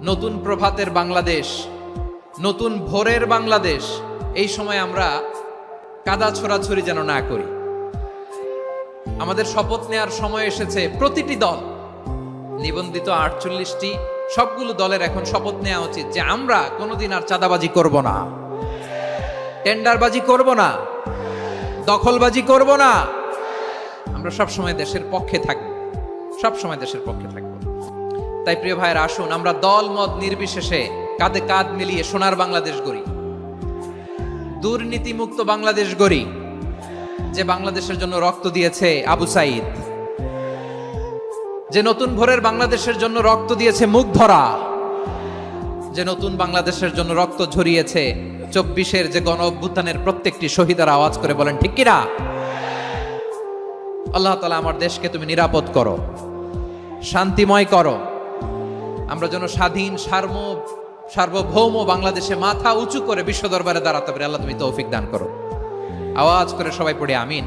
নতুন প্রভাতের বাংলাদেশ, নতুন ভোরের বাংলাদেশ। এই সময় আমরা কাদা ছোড়াছুড়ি যেন না করি। আমাদের শপথ নেওয়ার সময় এসেছে। প্রতিটি দল, নিবন্ধিত 48টি, সবগুলো দলের এখন শপথ নেওয়া উচিত যে আমরা কোনোদিন আর চাঁদাবাজি করব না, টেন্ডারবাজি করব না, দখলবাজি করব না। আমরা সবসময় দেশের পক্ষে থাকব, সবসময় দেশের পক্ষে থাকব। তাই প্রিয় ভাইয়েরা, আসুন আমরা দল মত নির্বিশেষে কাঁধে কাঁধ মিলিয়ে সোনার বাংলাদেশ গড়ি, দুর্নীতিমুক্ত বাংলাদেশ গড়ি, যে বাংলাদেশের জন্য রক্ত দিয়েছে আবু সাইদ, যে নতুন ভোরের বাংলাদেশের জন্য রক্ত দিয়েছে মুগ্ধরা, যে নতুন বাংলাদেশের জন্য রক্ত ঝরিয়েছে 24-এর যে গণ অভ্যুত্থানের প্রত্যেকটি শহীদারা। আওয়াজ করে বলেন ঠিক কিনা? আল্লাহ তাআলা আমার দেশকে তুমি নিরাপদ করো, শান্তিময় করো। আমরা যেন স্বাধীন সার্বভৌম বাংলাদেশে মাথা উঁচু করে বিশ্ব দরবারে দাঁড়াতে পারি। আল্লাহ তুমি তৌফিক দান করো। আওয়াজ করে সবাই পড়ে আমিন।